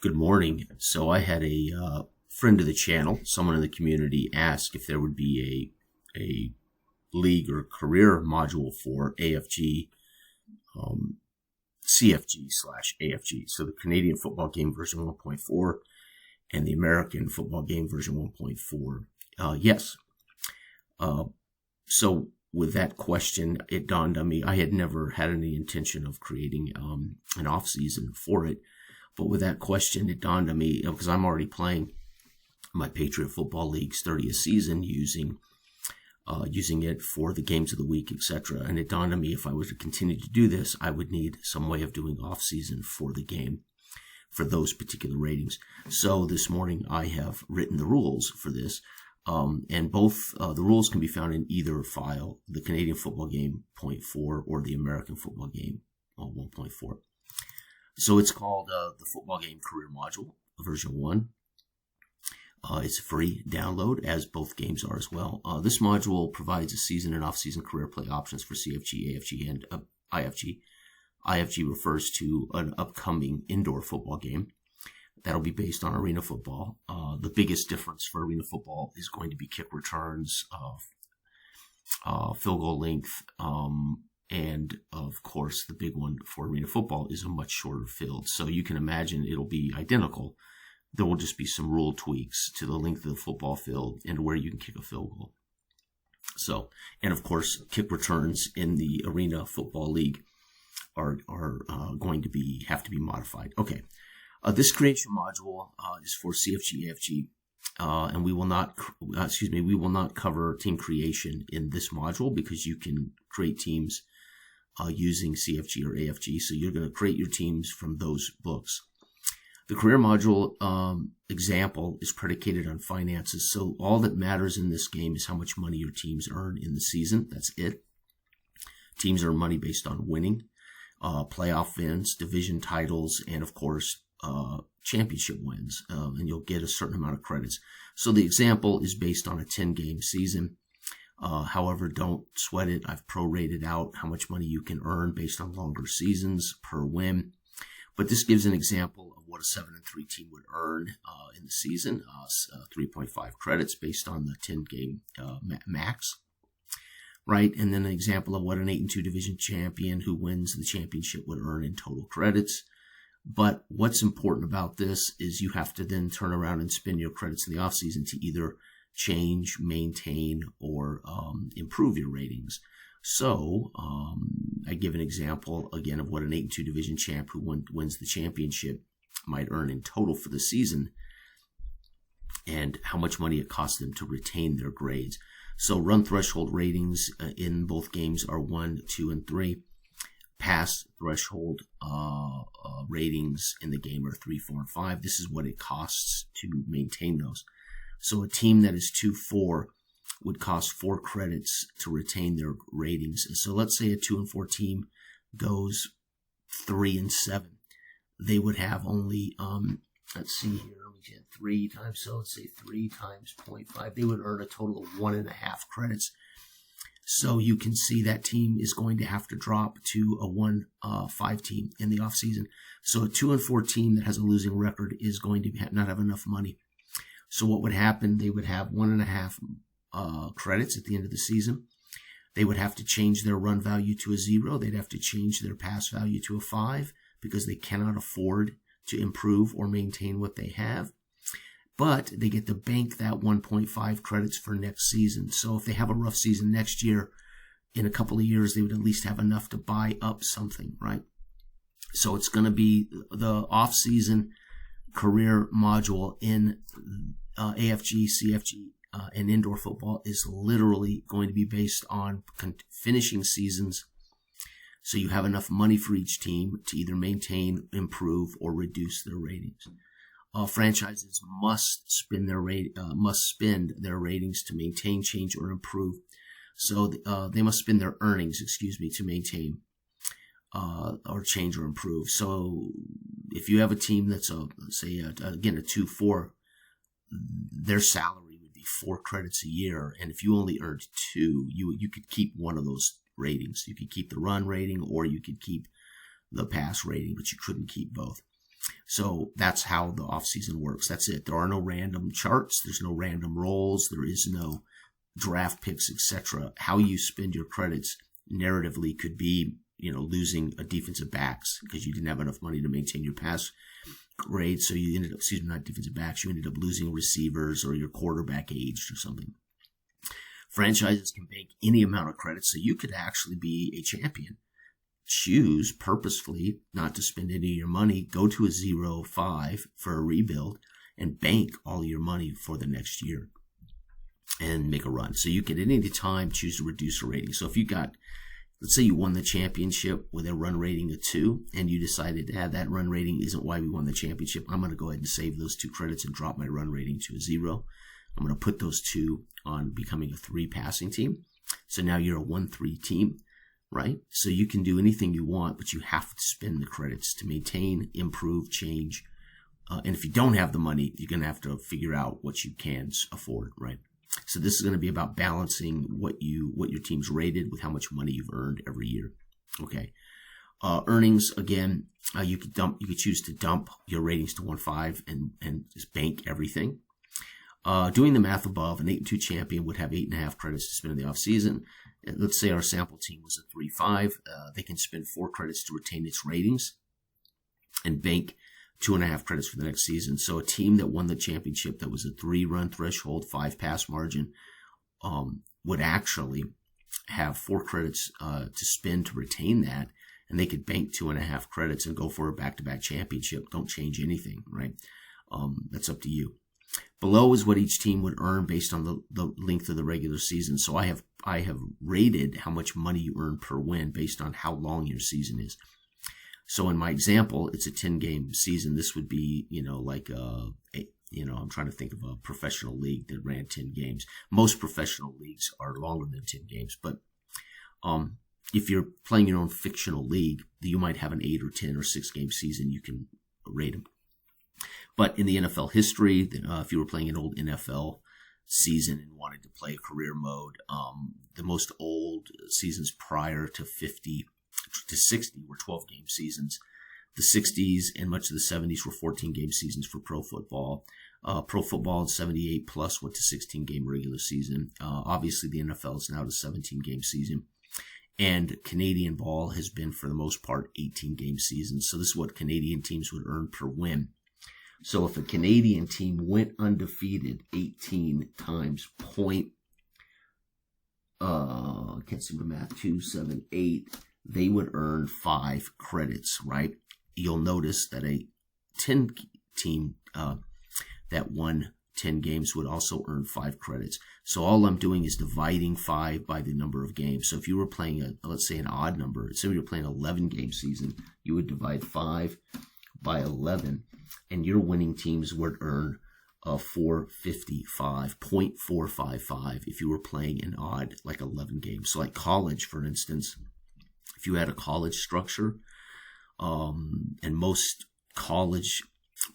Good morning. So I had a friend of the channel, someone in the community, ask if there would be a league or career module for AFG, CFG slash AFG. So the Canadian football game version 1.4 and the American football game version 1.4. Yes. So with that question, it dawned on me, I had never had any intention of creating an off season for it. But with that question, it dawned on me, because I'm already playing my Patriot Football League's 30th season using it for the games of the week, etc. And it dawned on me, if I was to continue to do this, I would need some way of doing off-season for the game for those particular ratings. So this morning, I have written the rules for this. And both the rules can be found in either file, the Canadian Football Game 0.4 or the American Football Game 1.4. So it's called the Football Game Career Module, version 1. It's a free download, as both games are as well. This module provides a season and off-season career play options for CFG, AFG, and IFG. IFG refers to an upcoming indoor football game that'll be based on arena football. The biggest difference for arena football is going to be kick returns, field goal length, and of course, the big one for arena football is a much shorter field. So you can imagine it'll be identical. There will just be some rule tweaks to the length of the football field and where you can kick a field goal. So, and of course, kick returns in the arena football league are going to have to be modified. Okay. This creation module is for CFG, AFG, and we will not cover team creation in this module because you can create teams using CFG or AFG. So you're going to create your teams from those books. The career module example is predicated on finances. So all that matters in this game is how much money your teams earn in the season. That's it. Teams earn money based on winning, playoff wins, division titles, and of course, championship wins. And you'll get a certain amount of credits. So the example is based on a 10-game season. However, don't sweat it. I've prorated out how much money you can earn based on longer seasons per win. But this gives an example of what a 7-3 team would earn in the season, 3.5 credits based on the 10-game max, right? And then an example of what an 8-2 division champion who wins the championship would earn in total credits. But what's important about this is you have to then turn around and spend your credits in the offseason to either change, maintain, or improve your ratings. So I give an example again of what an 8-2 division champ who wins the championship might earn in total for the season and how much money it costs them to retain their grades. So run threshold ratings in both games are 1, 2, and 3. Pass threshold ratings in the game are 3, 4, and 5. This is what it costs to maintain those. So a team that is 2-4 would cost 4 credits to retain their ratings. And so let's say a 2 and 4 team goes 3 and 7. They would have only, let's see here, we get 3 times, so let's say 3 times 0.5. They would earn a total of 1.5 credits. So you can see that team is going to have to drop to a 1-5 team in the offseason. So a 2 and 4 team that has a losing record is going to not have enough money. So what would happen? They would have 1.5 credits at the end of the season. They would have to change their run value to a 0. They'd have to change their pass value to a 5 because they cannot afford to improve or maintain what they have. But they get to bank that 1.5 credits for next season. So if they have a rough season next year, in a couple of years, they would at least have enough to buy up something, right? So it's going to be the off-season career module in AFG, CFG, and indoor football is literally going to be based on finishing seasons. So you have enough money for each team to either maintain, improve, or reduce their ratings. Franchises must spend their ratings to maintain, change, or improve. So they must spend their earnings, to maintain or change or improve. So if you have a team that's again a 2-4, their salary would be 4 credits a year, and if you only earned 2, you could keep one of those ratings. You could keep the run rating, or you could keep the pass rating, but you couldn't keep both. So that's how the off season works. That's it. There are no random charts. There's no random rolls. There is no draft picks, etc. How you spend your credits narratively could be, losing a defensive backs because you didn't have enough money to maintain your pass grade. So you ended up, not defensive backs, you ended up losing receivers or your quarterback aged or something. Franchises can bank any amount of credits, so you could actually be a champion. Choose purposefully not to spend any of your money, go to a 0-5 for a rebuild, and bank all your money for the next year and make a run. So you can at any time choose to reduce a rating. So if you got, let's say you won the championship with a run rating of 2, and you decided that run rating isn't why we won the championship, I'm going to go ahead and save those 2 credits and drop my run rating to a 0. I'm going to put those 2 on becoming a 3 passing team. So now you're a 1-3 team, right? So you can do anything you want, but you have to spend the credits to maintain, improve, change. And if you don't have the money, you're going to have to figure out what you can afford, right? So this is going to be about balancing what your team's rated with how much money you've earned every year. Okay. Earnings, again, you could choose to dump your ratings to 1-5 and just bank everything. Doing the math above, an 8-2 champion would have 8.5 credits to spend in the offseason. Let's say our sample team was a 3-5. They can spend 4 credits to retain its ratings and bank 2.5 credits for the next season. So a team that won the championship that was a 3-run threshold, 5 pass margin, would actually have 4 credits to spend to retain that, and they could bank 2.5 credits and go for a back-to-back championship. Don't change anything, right? That's up to you. Below is what each team would earn based on the length of the regular season. So I have rated how much money you earn per win based on how long your season is. So in my example, it's a 10-game season. This would be, I'm trying to think of a professional league that ran 10 games. Most professional leagues are longer than 10 games, but if you're playing your own fictional league, you might have an 8 or 10 or 6-game season. You can rate them. But in the NFL history, if you were playing an old NFL season and wanted to play career mode, the most old seasons prior to 50 to 60 were 12-game seasons. The 60s and much of the 70s were 14-game seasons for pro football. Pro football in 78 plus went to 16-game regular season. Obviously, the NFL is now a 17-game season. And Canadian ball has been, for the most part, 18-game seasons. So this is what Canadian teams would earn per win. So if a Canadian team went undefeated 18 times can't see the math, 2, 7, 8, they would earn 5 credits, right? You'll notice that a 10 team that won 10 games would also earn 5 credits. So all I'm doing is dividing 5 by the number of games. So if you were playing let's say an odd number, so you're playing an 11-game season, you would divide 5 by 11, and your winning teams would earn 455.455 if you were playing an odd, like 11 games. So like college, for instance, if you had a college structure, and most college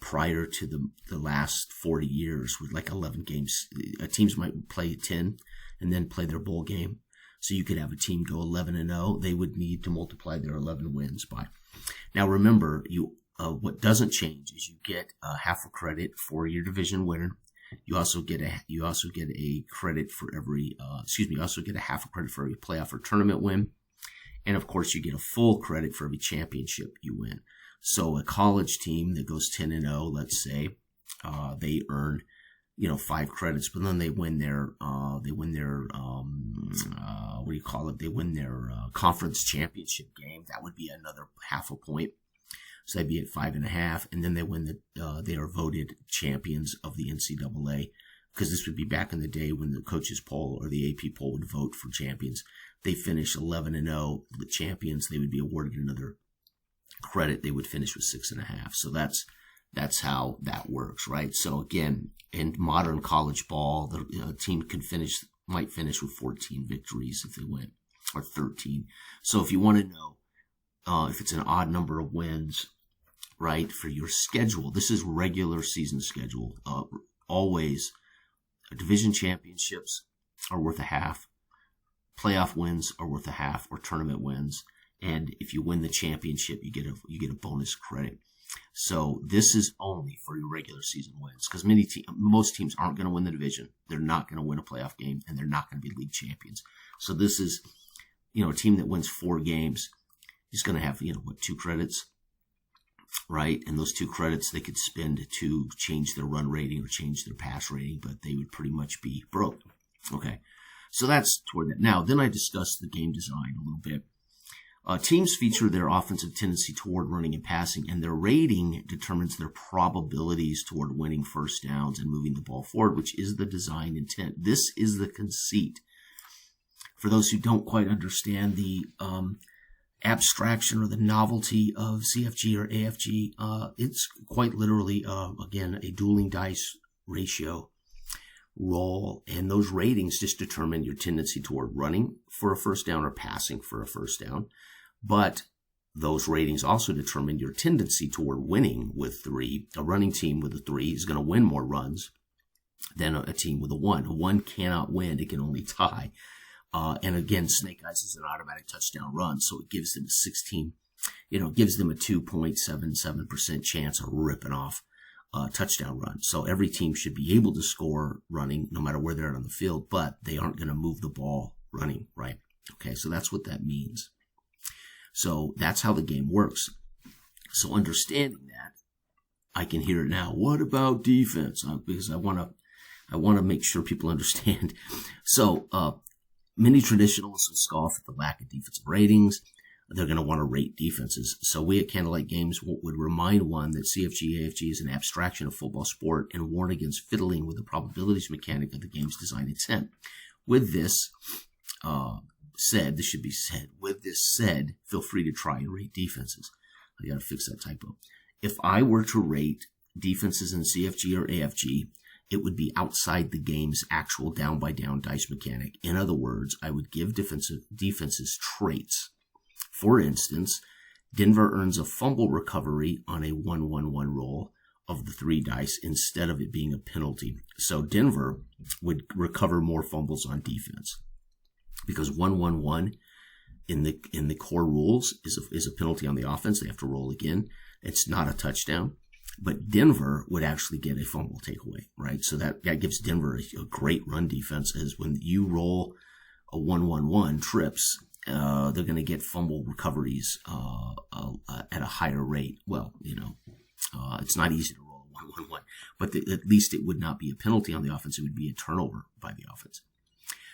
prior to the last 40 years with like 11 games, teams might play 10 and then play their bowl game. So you could have a team go 11-0. They would need to multiply their 11 wins by. Now remember, what doesn't change is you get half a credit for your division winner. You also get a credit for every you also get a half a credit for every playoff or tournament win. And of course, you get a full credit for every championship you win. So a college team that goes 10-0, let's say, they earn, 5 credits, but then they win their conference championship game. That would be another half a point. So they'd be at 5.5, and then they win they are voted champions of the NCAA, because this would be back in the day when the coaches poll or the AP poll would vote for champions. They finish 11-0, the champions, they would be awarded another credit. They would finish with 6.5. So that's how that works, right? So again, in modern college ball, the team might finish with 14 victories if they win, or 13. So if you want to know if it's an odd number of wins, right, for your schedule, this is regular season schedule. Always, division championships are worth a half. Playoff wins are worth a half, or tournament wins. And if you win the championship, you get a bonus credit. So this is only for your regular season wins, because most teams aren't going to win the division. They're not going to win a playoff game, and they're not going to be league champions. So this is, a team that wins 4 games is going to have, 2 credits, right? And those 2 credits they could spend to change their run rating or change their pass rating, but they would pretty much be broke. Okay. So that's toward that. Now, then I discussed the game design a little bit. Teams feature their offensive tendency toward running and passing, and their rating determines their probabilities toward winning first downs and moving the ball forward, which is the design intent. This is the conceit. For those who don't quite understand the abstraction or the novelty of CFG or AFG, it's quite literally, again, a dueling dice ratio roll, and those ratings just determine your tendency toward running for a first down or passing for a first down. But those ratings also determine your tendency toward winning with 3. A running team with a 3 is going to win more runs than a team with a 1. A 1 cannot win. It can only tie. And again, Snake Eyes is an automatic touchdown run, so it gives them gives them a 2.77% chance of ripping off a touchdown run. So every team should be able to score running no matter where they're at on the field, but they aren't going to move the ball running, right? Okay, so that's what that means. So that's how the game works. So understanding that, I can hear it now. What about defense? Because I want to make sure people understand. So many traditionalists will scoff at the lack of defensive ratings. They're going to want to rate defenses. So we at Candlelight Games would remind one that CFG AFG is an abstraction of football sport and warn against fiddling with the probabilities mechanic of the game's design intent. With this said, this should be said. With this said, feel free to try and rate defenses. I got to fix that typo. If I were to rate defenses in CFG or AFG, it would be outside the game's actual down-by-down dice mechanic. In other words, I would give defenses traits. For instance, Denver earns a fumble recovery on a 1-1-1 roll of the 3 dice instead of it being a penalty. So Denver would recover more fumbles on defense because 1-1-1 in the core rules is a penalty on the offense. They have to roll again. It's not a touchdown. But Denver would actually get a fumble takeaway, right? So that gives Denver a great run defense. Is when you roll a 1-1-1 trips, they're going to get fumble recoveries at a higher rate. Well, it's not easy to roll a 1-1-1, but at least it would not be a penalty on the offense. It would be a turnover by the offense.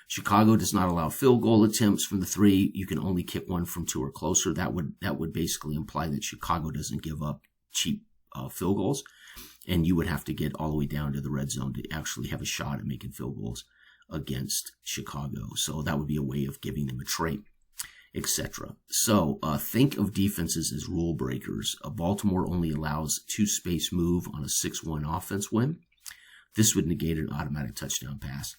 Chicago does not allow field goal attempts from the 3. You can only kick one from 2 or closer. That would basically imply that Chicago doesn't give up cheap field goals, and you would have to get all the way down to the red zone to actually have a shot at making field goals against Chicago. So that would be a way of giving them a trait, etc. So think of defenses as rule breakers. Baltimore only allows 2 space move on a 6-1 offense win. This would negate an automatic touchdown pass.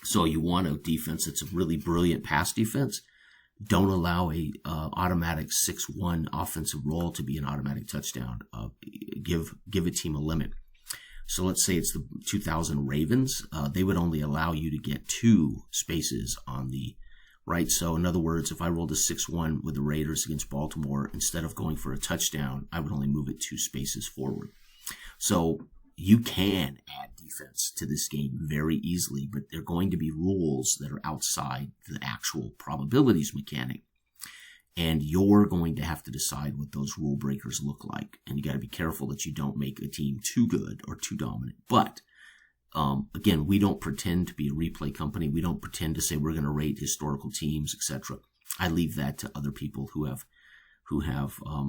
So you want a defense that's a really brilliant pass defense. Don't allow a automatic 6-1 offensive roll to be an automatic touchdown. Give a team a limit. So let's say it's the 2000 Ravens. They would only allow you to get 2 spaces on the right. So in other words, if I rolled a 6-1 with the Raiders against Baltimore, instead of going for a touchdown, I would only move it 2 spaces forward. So you can add defense to this game very easily, but there are going to be rules that are outside the actual probabilities mechanic. And you're going to have to decide what those rule breakers look like. And you got to be careful that you don't make a team too good or too dominant. But again, we don't pretend to be a replay company. We don't pretend to say we're going to rate historical teams, etc. I leave that to other people who have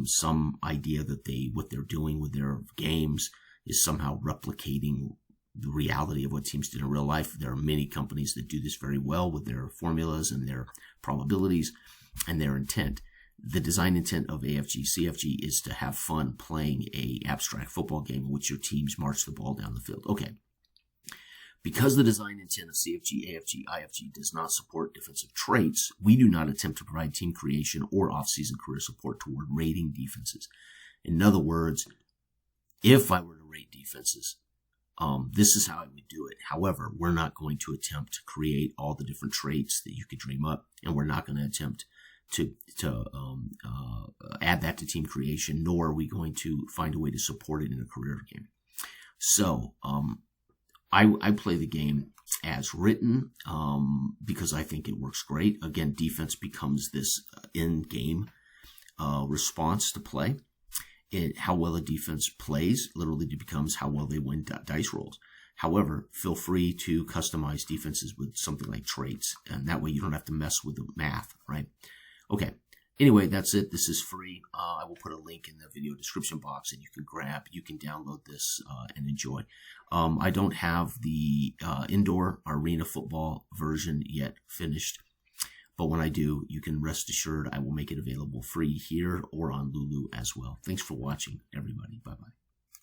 some idea that what they're doing with their games is somehow replicating the reality of what teams did in real life. There are many companies that do this very well with their formulas and their probabilities and their intent. The design intent of AFG, CFG is to have fun playing a abstract football game in which your teams march the ball down the field. Okay. Because the design intent of CFG, AFG, IFG does not support defensive traits, we do not attempt to provide team creation or off-season career support toward rating defenses. In other words, if I were to rate defenses, this is how I would do it. However, we're not going to attempt to create all the different traits that you could dream up, and we're not going to attempt to add that to team creation, nor are we going to find a way to support it in a career game. So I play the game as written because I think it works great. Again, defense becomes this in-game response to play. How well a defense plays literally becomes how well they win dice rolls. However, feel free to customize defenses with something like traits, and that way you don't have to mess with the math, right? Okay. Anyway, that's it. This is free. I will put a link in the video description box, and you can download this and enjoy. I don't have the indoor arena football version yet finished, but when I do, you can rest assured I will make it available free here or on Lulu as well. Thanks for watching, everybody. Bye-bye.